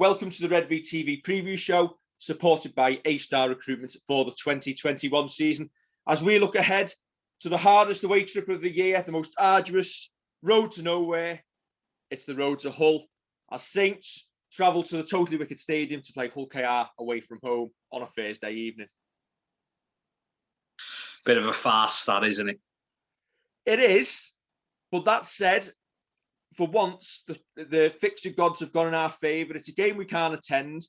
Welcome to the Redvee TV preview show, supported by A-Star Recruitment for the 2021 season. As we look ahead to the hardest away trip of the year, the most arduous road to nowhere, it's the road to Hull, as Saints travel to the Totally Wicked Stadium to play Hull KR away from home on a Thursday evening. Bit of a farce, that, isn't it? It is, but that said, for once, the fixture gods have gone in our favour. It's a game we can't attend,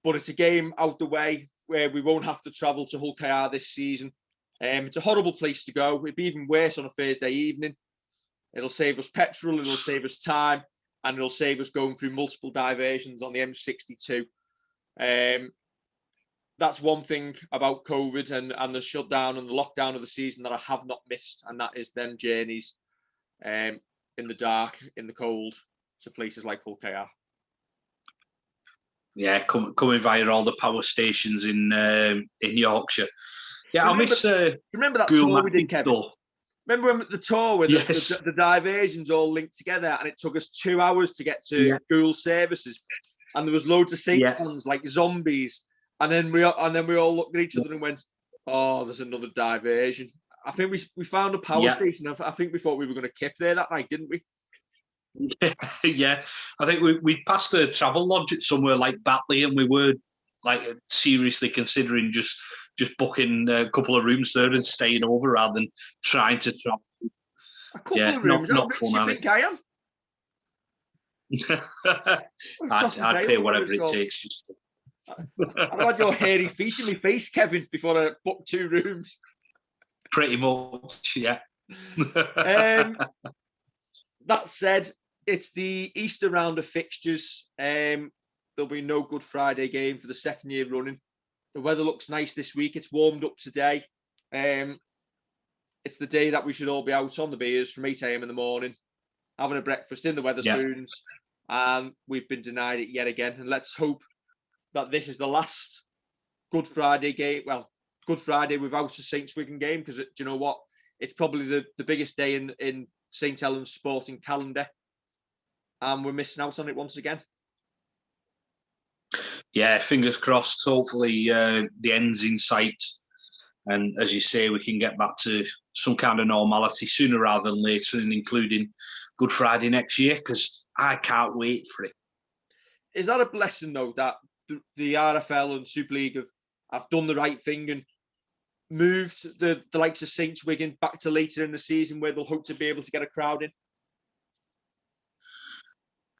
but it's a game out the way where we won't have to travel to Hull KR this season. It's a horrible place to go. It'd be even worse on a Thursday evening. It'll save us petrol, it'll save us time, and it'll save us going through multiple diversions on the M62. That's one thing about COVID and the shutdown and the lockdown of the season that I have not missed, and that is them journeys in the dark, in the cold, to places like Hull KR. Yeah, coming via all the power stations in Yorkshire. Yeah, I miss. Remember that tour we did, Kevin? Remember the tour where the diversions all linked together, and it took us 2 hours to get to Gould services, and there was loads of Saints fans like zombies, and then we all looked at each other and went, "Oh, there's another diversion." I think we found a power station. I think we thought we were going to kip there that night, didn't we? Yeah, I think we passed a travel lodge at somewhere like Batley, and we were like seriously considering just booking a couple of rooms there and staying over rather than trying to travel. A couple of rooms? Not fun, I think I am. I'd pay whatever it takes. I've had your hairy feet in my face, Kevin, before I booked 2 rooms. Pretty much, yeah. That said, it's the Easter round of fixtures. There'll be no Good Friday game for the second year running. The weather looks nice this week. It's warmed up today. It's the day that we should all be out on the beers from 8 a.m. in the morning, having a breakfast in the Wetherspoons, and we've been denied it yet again. And let's hope that this is the last Good Friday game. Well, Good Friday without a Saints Wigan game, because do you know what? It's probably the biggest day in St Helens sporting calendar, and we're missing out on it once again. Yeah, fingers crossed. Hopefully the end's in sight, and as you say, we can get back to some kind of normality sooner rather than later, and including Good Friday next year, because I can't wait for it. Is that a blessing though, that the RFL and Super League have done the right thing and moved the likes of Saints Wigan back to later in the season where they'll hope to be able to get a crowd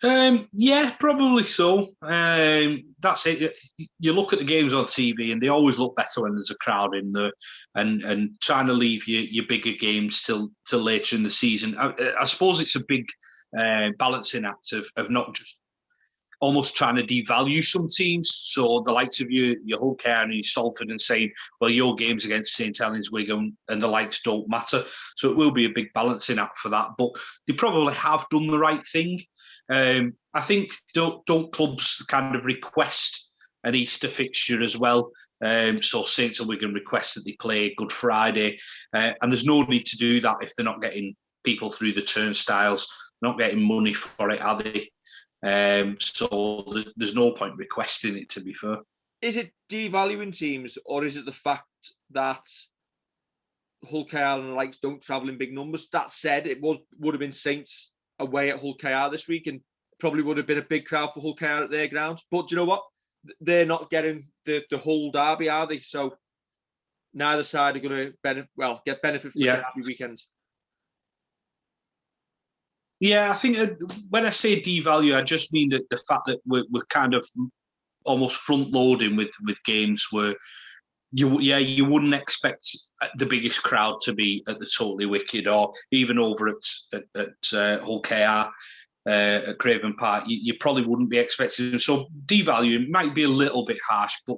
in? Yeah, probably so. That's it. You look at the games on TV and they always look better when there's a crowd in there, and trying to leave your bigger games till later in the season. I suppose it's a big balancing act of not just almost trying to devalue some teams. So the likes of your Hull KR and your Salford, and saying, well, your games against St Helens, Wigan and the likes don't matter. So it will be a big balancing act for that. But they probably have done the right thing. I think don't clubs kind of request an Easter fixture as well? So Saints and Wigan request that they play Good Friday. And there's no need to do that if they're not getting people through the turnstiles, not getting money for it, are they? So there's no point requesting it, to be fair. Is it devaluing teams, or is it the fact that Hull KR and the likes don't travel in big numbers? That said, it would have been Saints away at Hull KR this week, and probably would have been a big crowd for Hull KR at their ground. But do you know what? They're not getting the Hull derby, are they? So neither side are going to get benefit from the derby weekend. Yeah, I think when I say devalue, I just mean that the fact that we're kind of almost front loading with games where you wouldn't expect the biggest crowd to be at the Totally Wicked, or even over at Hull KR at Craven Park. You probably wouldn't be expecting them. So devaluing might be a little bit harsh, but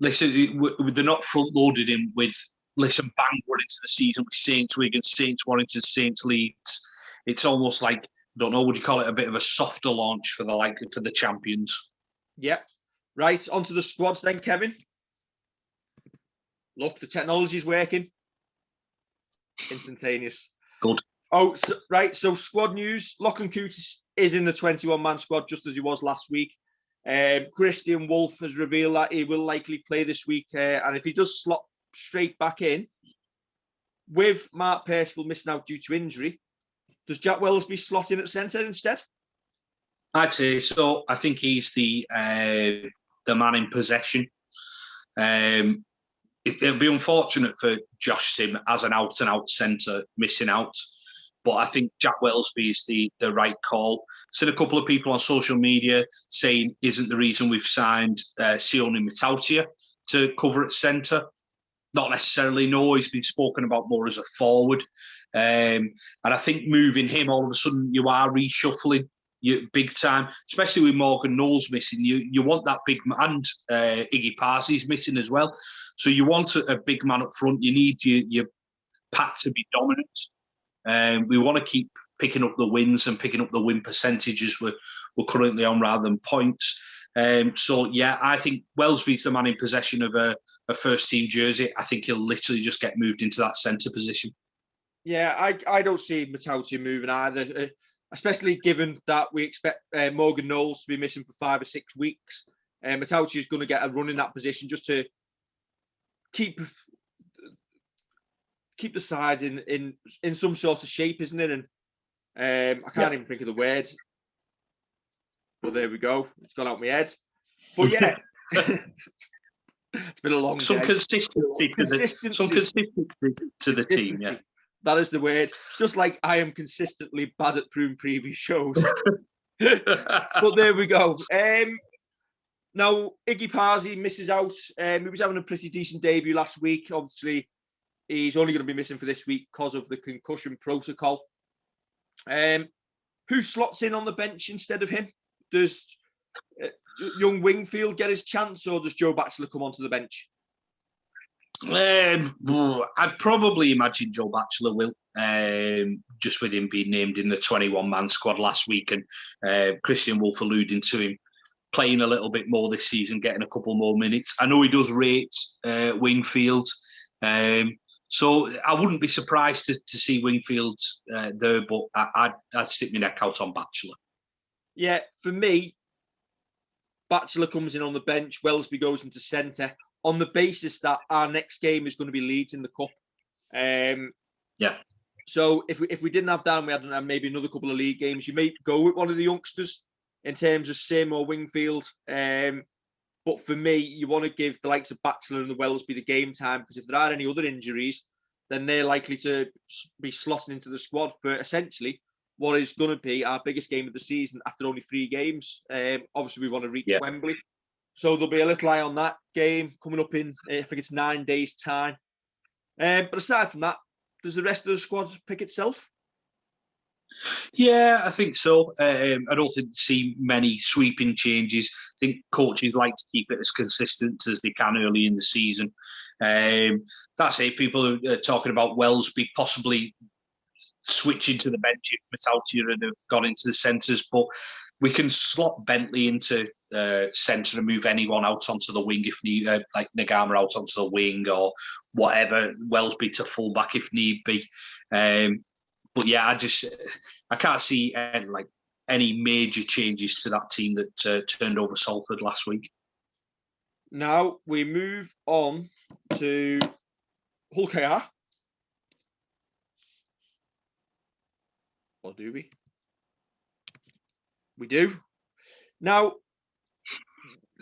listen, they're not front loaded in with bang, we're into the season with Saints Wigan, Saints Warrington, Saints Leeds. It's almost like, I don't know, would you call it a bit of a softer launch for the champions? Yep. Right, onto the squads then, Kevin. Look, the technology's working. Instantaneous. Good. Oh, right. So squad news. Lachlan Coote is in the 21-man squad, just as he was last week. Christian Wolf has revealed that he will likely play this week. And if he does slot straight back in, with Mark Percival missing out due to injury, does Jack Wellesby slot in at centre instead? I'd say so. I think he's the man in possession. It'll be unfortunate for Josh Sim as an out-and-out centre missing out, but I think Jack Wellesby is the right call. Seen a couple of people on social media saying isn't the reason we've signed Sione Matautia to cover at centre. Not necessarily, no. He's been spoken about more as a forward. And I think moving him, all of a sudden, you are reshuffling you big time, especially with Morgan Knowles missing. You want that big man, and Iggy Parsley's missing as well. So you want a big man up front. You need your pack to be dominant. We want to keep picking up the wins and picking up the win percentages we're currently on rather than points. So, yeah, I think Wellesby's the man in possession of a first-team jersey. I think he'll literally just get moved into that centre position. Yeah, I don't see Matautia moving either, especially given that we expect Morgan Knowles to be missing for 5 or 6 weeks. Matautia is going to get a run in that position just to keep the side in some sort of shape, isn't it? And I can't even think of the words. But there we go. It's gone out my head. But yeah, it's been a long day. Consistency to the team. Yeah, that is the word. Just like I am consistently bad at previous shows. But there we go. Now Iggy Parsley misses out. He was having a pretty decent debut last week. Obviously, he's only going to be missing for this week because of the concussion protocol. Who slots in on the bench instead of him? Does young Wingfield get his chance, or does Joe Batchelor come onto the bench? I'd probably imagine Joe Batchelor will, just with him being named in the 21-man squad last week, and Christian Wolf alluding to him playing a little bit more this season, getting a couple more minutes. I know he does rate Wingfield, so I wouldn't be surprised to see Wingfield there, but I'd stick my neck out on Batchelor. Yeah, for me, Batchelor comes in on the bench, Wellesby goes into centre on the basis that our next game is going to be Leeds in the Cup. Yeah. So if we didn't have that and we had maybe another couple of league games, you may go with one of the youngsters in terms of Sim or Wingfield. But for me, you want to give the likes of Batchelor and the Wellesby the game time, because if there are any other injuries, then they're likely to be slotting into the squad for essentially what is going to be our biggest game of the season after only 3 games. Obviously, we want to reach Wembley. So there'll be a little eye on that game coming up in, I think it's 9 days' time. But aside from that, does the rest of the squad pick itself? Yeah, I think so. I don't think see many sweeping changes. I think coaches like to keep it as consistent as they can early in the season. That's it. People are talking about Wellesby possibly switching to the bench if Matautia had gone into the centres, but we can slot Bentley into centre and move anyone out onto the wing if need, like Nagama out onto the wing or whatever, Wellesby to full back if need be. But yeah, I can't see any major changes to that team that turned over Salford last week. Now we move on to Hull KR. Or do we? We do. Now,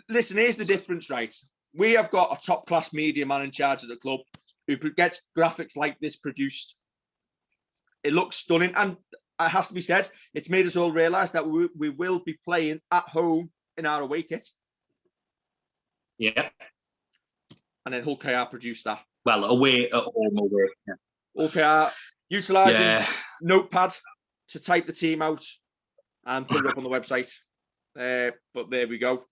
listen, here's the difference, right? We have got a top-class media man in charge of the club who gets graphics like this produced. It looks stunning. And it has to be said, it's made us all realise that we will be playing at home in our away kit. Yeah. And then Hull KR produced that. Well, away, at home, away. Yeah. Hull KR utilising Notepad to type the team out and put it up on the website. But there we go.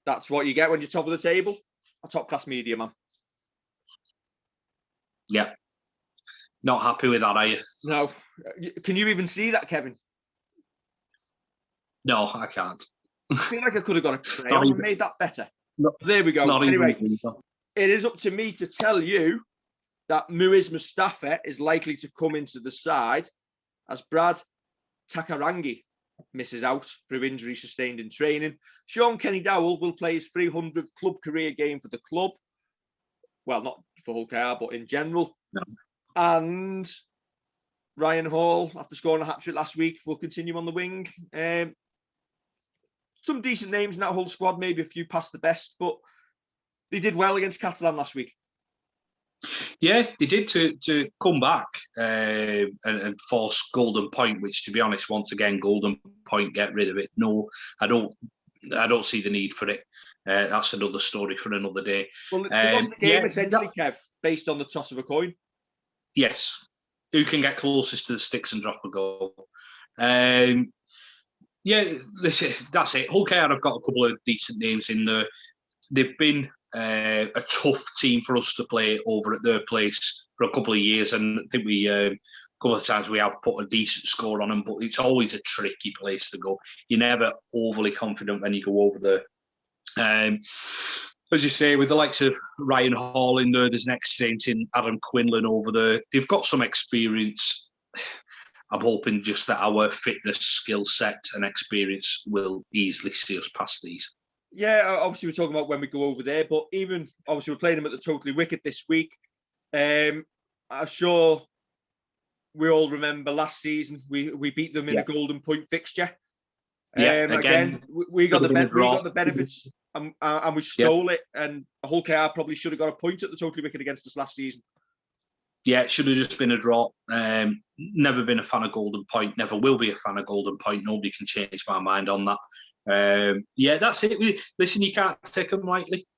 That's what you get when you're top of the table. A top-class media man. Yeah. Not happy with that, are you? No. Can you even see that, Kevin? No, I can't. I feel like I could have got a crayon and made that better. There we go. Anyway, it is up to me to tell you that Mose Masoe is likely to come into the side as Brad Takarangi misses out through injury sustained in training. Sean Kenny Dowell will play his 300th club career game for the club. Well, not for Hull KR, but in general. No. And Ryan Hall, after scoring a hat-trick last week, will continue on the wing. Some decent names in that whole squad, maybe a few past the best, but they did well against Catalan last week. Yeah, they did to come back and force Golden Point, which, to be honest, once again, Golden Point, get rid of it. No, I don't see the need for it. That's another story for another day. Well, they lost the game essentially, Kev, based on the toss of a coin. Yes, who can get closest to the sticks and drop a goal? Yeah, listen, that's it. Hull KR have got a couple of decent names in there. They've been a tough team for us to play over at their place for a couple of years, and I think a couple of times we have put a decent score on them, but it's always a tricky place to go. You're never overly confident when you go over there. As you say, with the likes of Ryan Hall in there's an ex-Saint in Adam Quinlan over there. They've got some experience. I'm hoping just that our fitness, skill set and experience will easily see us past these. Yeah, obviously we're talking about when we go over there, but even obviously we're playing them at the Totally Wicked this week. I'm sure we all remember last season we beat them in a Golden Point fixture. Again, we got the benefits and we stole it. And Hull KR probably should have got a point at the Totally Wicked against us last season. Yeah, it should have just been a draw. Never been a fan of Golden Point. Never will be a fan of Golden Point. Nobody can change my mind on that. That's it. Listen, you can't take them lightly.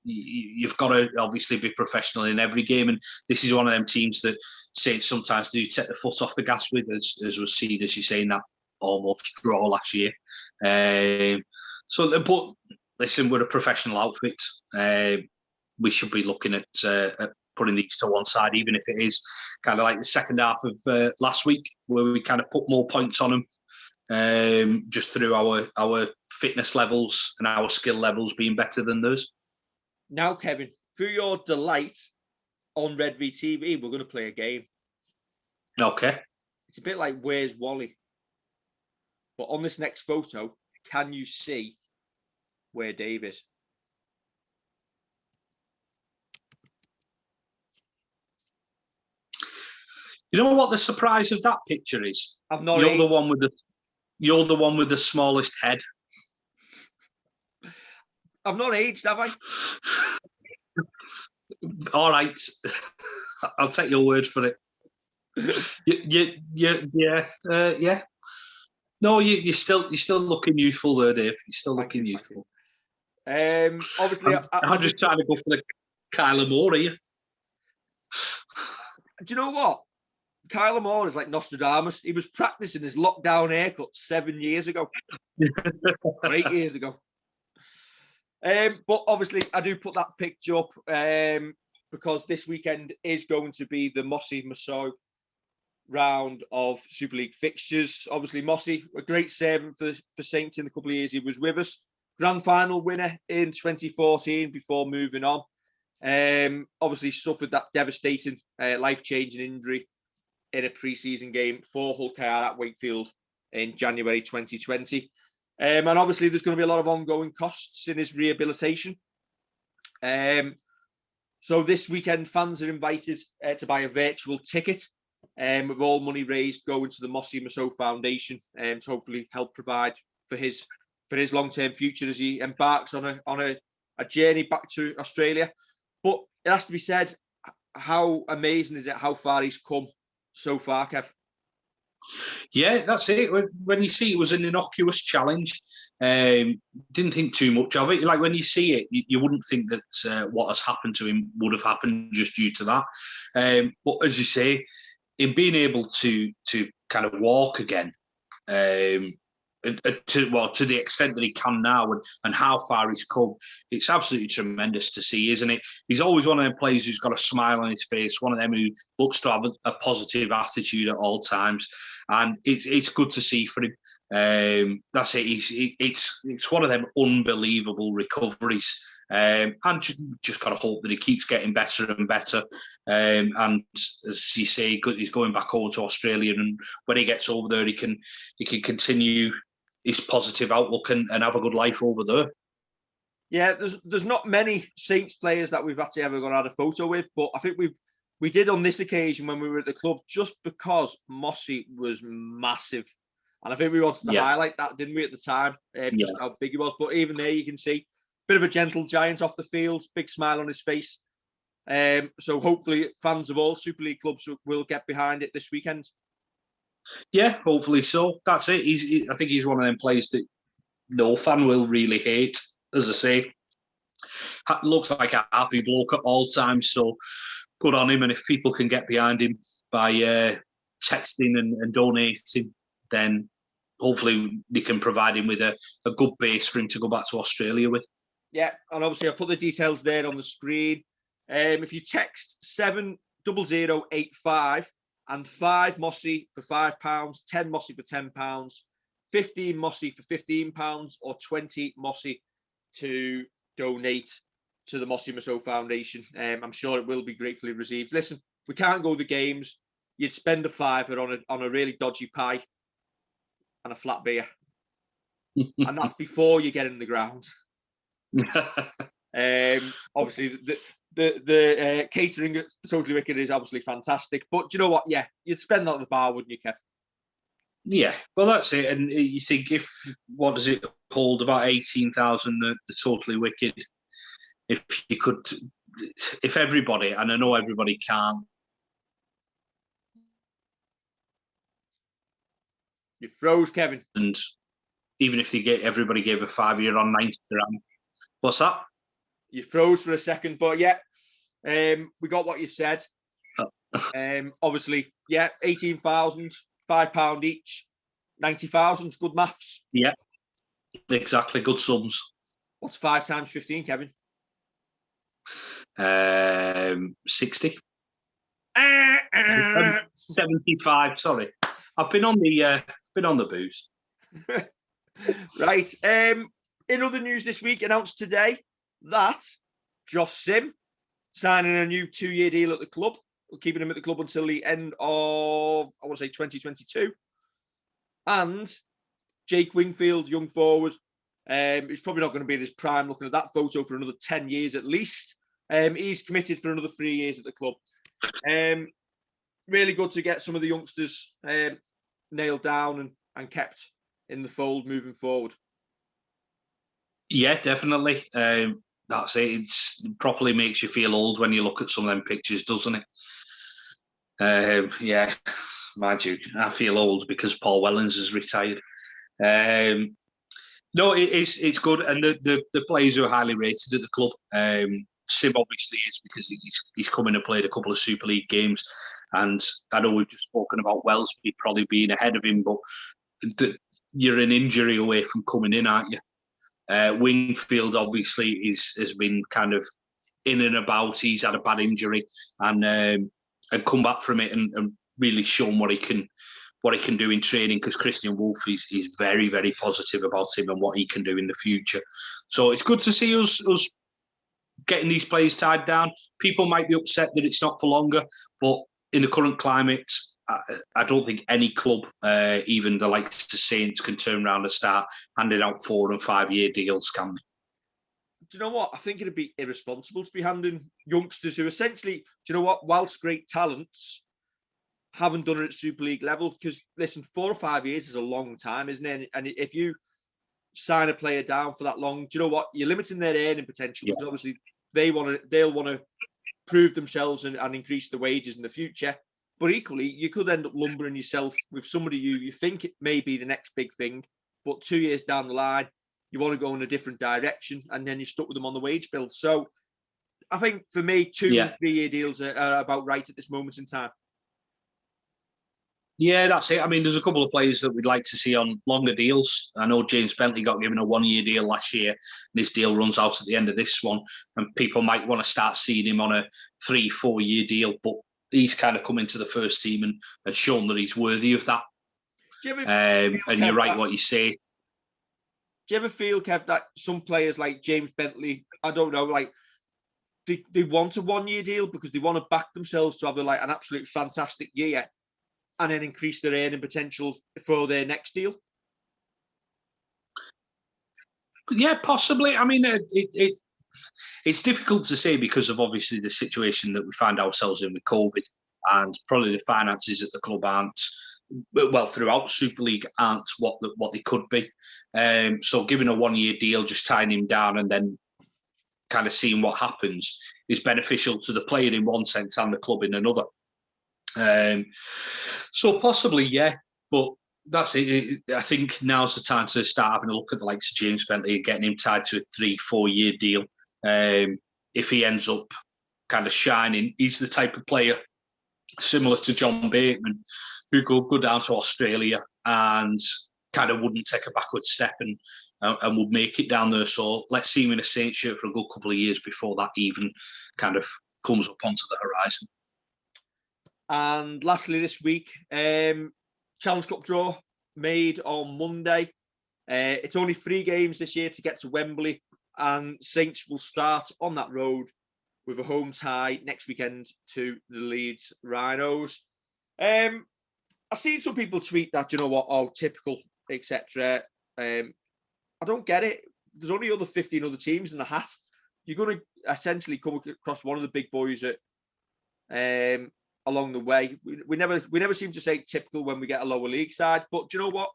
You've got to obviously be professional in every game, and this is one of them teams that Saints sometimes do take the foot off the gas with, as was seen, as you say, in that almost draw last year. But listen, we're a professional outfit. We should be looking at putting these to one side, even if it is kind of like the second half of last week, where we kind of put more points on them. Just through our fitness levels and our skill levels being better than theirs. Now, Kevin, through your delight on Redvee TV, we're going to play a game. Okay. It's a bit like Where's Wally? But on this next photo, can you see where Dave is? You know what the surprise of that picture is? I've not. You're the one with the smallest head. I've not aged, have I? All right, I'll take your word for it. Yeah. No, you're still looking youthful there, Dave. You're still looking youthful. Obviously, I'm just trying to go for the Kyler Moore here. Do you know what? Kyler Moore is like Nostradamus. He was practicing his lockdown haircut 7 years ago, or 8 years ago. But obviously, I do put that picture up because this weekend is going to be the Mossy Musou round of Super League fixtures. Obviously, Mossy, a great servant for Saints in the couple of years he was with us. Grand final winner in 2014 before moving on. Obviously, suffered that devastating, life-changing injury in a pre-season game for Hull KR at Wakefield in January 2020. And obviously, there's going to be a lot of ongoing costs in his rehabilitation. So this weekend, fans are invited to buy a virtual ticket, with all money raised going to the Mossy Musou Foundation, to hopefully help provide for his long-term future as he embarks on a journey back to Australia. But it has to be said, how amazing is it how far he's come so far, Kev? Yeah, that's it. When you see it was an innocuous challenge, didn't think too much of it. Like when you see it, you wouldn't think that what has happened to him would have happened just due to that. But as you say, in being able to kind of walk again, to the extent that he can now, and how far he's come, it's absolutely tremendous to see, isn't it? He's always one of them players who's got a smile on his face, one of them who looks to have a positive attitude at all times, and it's good to see for him. That's it. It's one of them unbelievable recoveries And just got to hope that he keeps getting better and better. And as you say, he's going back over to Australia, and when he gets over there, he can continue his positive outlook and have a good life over there. Yeah, there's not many Saints players that we've actually ever gone out a photo with, but I think we did on this occasion when we were at the club, just because Mossy was massive. And I think we wanted to highlight that, didn't we, at the time? Just how big he was. But even there, you can see bit of a gentle giant off the field, big smile on his face. So hopefully fans of all Super League clubs will get behind it this weekend. Yeah, hopefully so. That's it. I think he's one of them players that no fan will really hate. As I say, looks like a happy bloke at all times. So good on him. And if people can get behind him by texting and donating, then hopefully they can provide him with a good base for him to go back to Australia with. Yeah, and obviously I'll put the details there on the screen. If you text 70085 and 5 Mossy for £5, 10 Mossy for £10, 15 Mossy for £15, or 20 Mossy to donate to the Mossy Musou Foundation, I'm sure it will be gratefully received. Listen, we can't go to the games. You'd spend a £5 on a really dodgy pie and a flat beer, and that's before you get in the ground. Obviously, the catering at Totally Wicked is obviously fantastic, but do you know what? Yeah, you'd spend that at the bar, wouldn't you, Kev? Yeah, well, that's it. And you think, what does it hold? About 18,000, the Totally Wicked. If everybody, and I know everybody can't. You froze, Kevin. And even if everybody gave a £5 on 90 grand. What's that? You froze for a second, but yeah, we got what you said. Obviously, yeah, 18,000, £5 each, 90,000. Good maths. Yeah, exactly. Good sums. What's 5 times 15, Kevin? 60. 75. Sorry, I've been on the booze. Right. In other news this week, announced today that Josh Sim signing a new 2-year deal at the club. We're keeping him at the club until the end of, I want to say, 2022. And Jake Wingfield, young forward, who's probably not going to be in his prime, looking at that photo, for another 10 years at least. He's committed for another 3 years at the club. Really good to get some of the youngsters nailed down and kept in the fold moving forward. Yeah, definitely. That's it. It properly makes you feel old when you look at some of them pictures, doesn't it? Yeah, mind you, I feel old because Paul Wellens has retired. No, it's good, and the players are highly rated at the club. Sim obviously is, because he's come in and played a couple of Super League games, and I know we've just spoken about Wellesby probably being ahead of him, but you're an injury away from coming in, aren't you? Wingfield obviously has been kind of in and about. He's had a bad injury and come back from it and really shown what he can do in training, because Christian Wolf is very, very positive about him and what he can do in the future. So it's good to see us getting these players tied down. People might be upset that it's not for longer, but in the current climate, I don't think any club, even the likes of Saints, can turn around and start handing out 4 and 5 year deals, can they? Do you know what? I think it'd be irresponsible to be handing youngsters who essentially, do you know what, whilst great talents, haven't done it at Super League level. Because listen, 4 or 5 years is a long time, isn't it? And if you sign a player down for that long, do you know what? You're limiting their earning potential, because obviously they'll want to prove themselves and increase the wages in the future. But equally, you could end up lumbering yourself with somebody you think it may be the next big thing, but 2 years down the line, you want to go in a different direction, and then you're stuck with them on the wage bill. So I think for me, 2 and 3 year deals are about right at this moment in time. Yeah, that's it. I mean, there's a couple of players that we'd like to see on longer deals. I know James Bentley got given a 1 year deal last year, and his deal runs out at the end of this one. And people might want to start seeing him on a 3-4 year deal, but he's kind of come into the first team and shown that he's worthy of that. And you're right what you say. do you ever feel, Kev, that some players like James Bentley, I don't know, like they want a 1-year deal because they want to back themselves to have like an absolute fantastic year and then increase their earning potential for their next deal? Yeah, possibly. I mean, it's difficult to say because of obviously the situation that we find ourselves in with COVID, and probably the finances at the club aren't, well, throughout Super League aren't what they could be. So giving a 1-year deal, just tying him down and then kind of seeing what happens is beneficial to the player in one sense and the club in another. So possibly, yeah, but that's it. I think now's the time to start having a look at the likes of James Bentley and getting him tied to a 3-4 year deal. If he ends up kind of shining, he's the type of player similar to John Bateman who could go down to Australia and kind of wouldn't take a backward step and would make it down there. So let's see him in a Saints shirt for a good couple of years before that even kind of comes up onto the horizon. And lastly, this week, Challenge Cup draw made on Monday. It's only 3 games this year to get to Wembley, and Saints will start on that road with a home tie next weekend to the Leeds Rhinos. I've seen some people tweet that, you know what, oh, typical, etc. I don't get it. There's only 15 other teams in the hat. You're going to essentially come across one of the big boys at along the way. We never seem to say typical when we get a lower league side, but do you know what?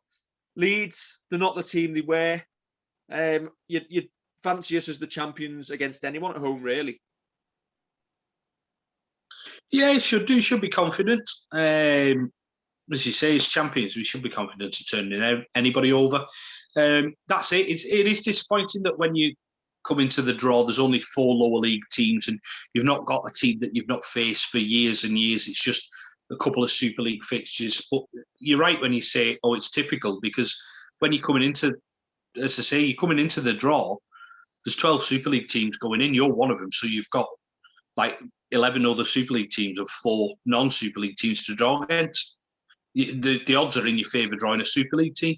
Leeds, they're not the team they were. You'd fancy us as the champions against anyone at home, really. Yeah, should be confident. As you say, as champions, we should be confident to turn anybody over. That's it. It is disappointing that when you come into the draw, there's only 4 lower league teams, and you've not got a team that you've not faced for years and years. It's just a couple of Super League fixtures. But you're right when you say, oh, it's typical, because when you're coming into, as I say, you're coming into the draw, there's 12 Super League teams going in. You're one of them. So you've got like 11 other Super League teams of 4 non-Super League teams to draw against. The odds are in your favour drawing a Super League team.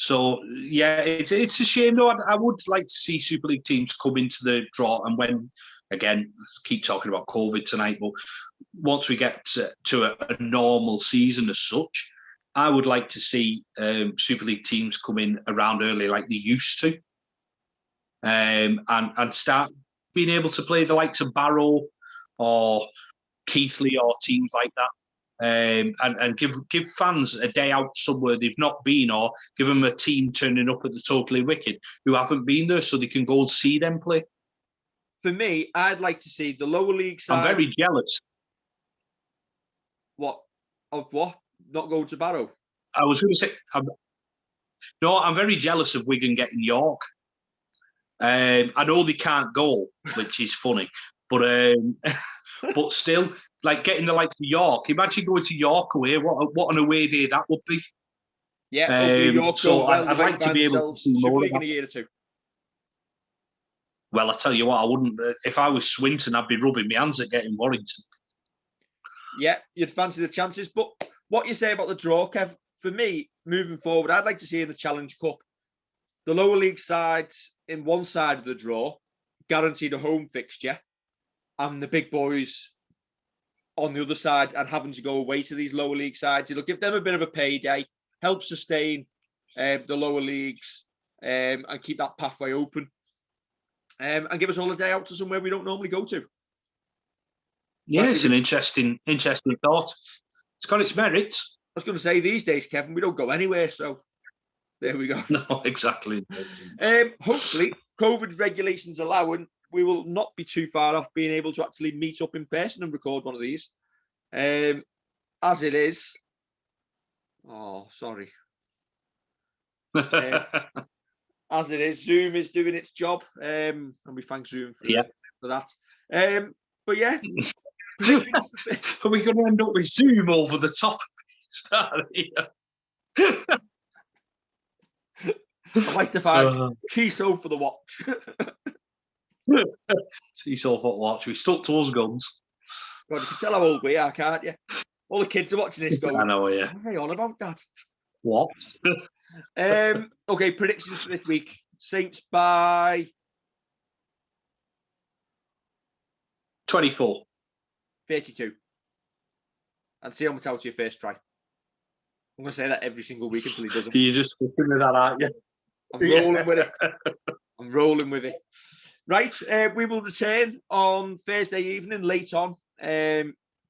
So, yeah, it's a shame, though. I would like to see Super League teams come into the draw, and when, again, keep talking about COVID tonight, but once we get to a normal season as such, I would like to see Super League teams come in around early like they used to, and start being able to play the likes of Barrow or Keighley or teams like that. And give fans a day out somewhere they've not been, or give them a team turning up at the Totally Wicked who haven't been there, so they can go and see them play. For me, I'd like to see the lower league side. I'm very jealous. What? Of what? Not going to Barrow? I was going to say, I'm very jealous of Wigan getting York. I know they can't go, which is funny, but still, like getting the like York. Imagine going to York away. What an away day that would be. Yeah, York. So I'd like to be able to see more of that. In a year or 2. Well, I tell you what, I wouldn't. If I was Swinton, I'd be rubbing my hands at getting Warrington. Yeah, you'd fancy the chances. But what you say about the draw, Kev? For me, moving forward, I'd like to see in the Challenge Cup the lower league sides in one side of the draw, guaranteed a home fixture, and the big boys on the other side and having to go away to these lower league sides. It'll give them a bit of a payday, help sustain the lower leagues, and keep that pathway open, and give us all a day out to somewhere we don't normally go to. Yeah, it's an interesting thought. It's got its merits. I was going to say, these days, Kevin, we don't go anywhere, so there we go. No, exactly. Hopefully, COVID regulations allowing, we will not be too far off being able to actually meet up in person and record one of these. As it is, sorry. As it is, Zoom is doing its job, and we thank Zoom for that. But yeah, are we going to end up with Zoom over the top? Start here. I'd like to find Tiso for the watch. Tiso for the watch. We stuck to us guns. God, you can tell how old we are, can't you? All the kids are watching this going, I know, yeah. what are they on about, Dad? What? Okay, predictions for this week. Saints by 24. 32. And see how much out your first try. I'm going to say that every single week until he doesn't. You're just sticking with that, aren't you? I'm rolling with it. I'm rolling with it. Right, we will return on Thursday evening, late on,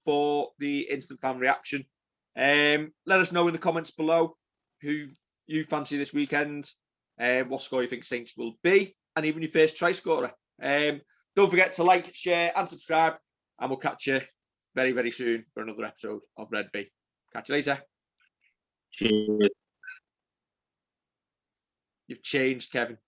for the instant fan reaction. Let us know in the comments below who you fancy this weekend, what score you think Saints will be, and even your first try scorer. Don't forget to like, share, and subscribe, and we'll catch you very, very soon for another episode of Redvee. Catch you later. Cheers. You've changed, Kevin.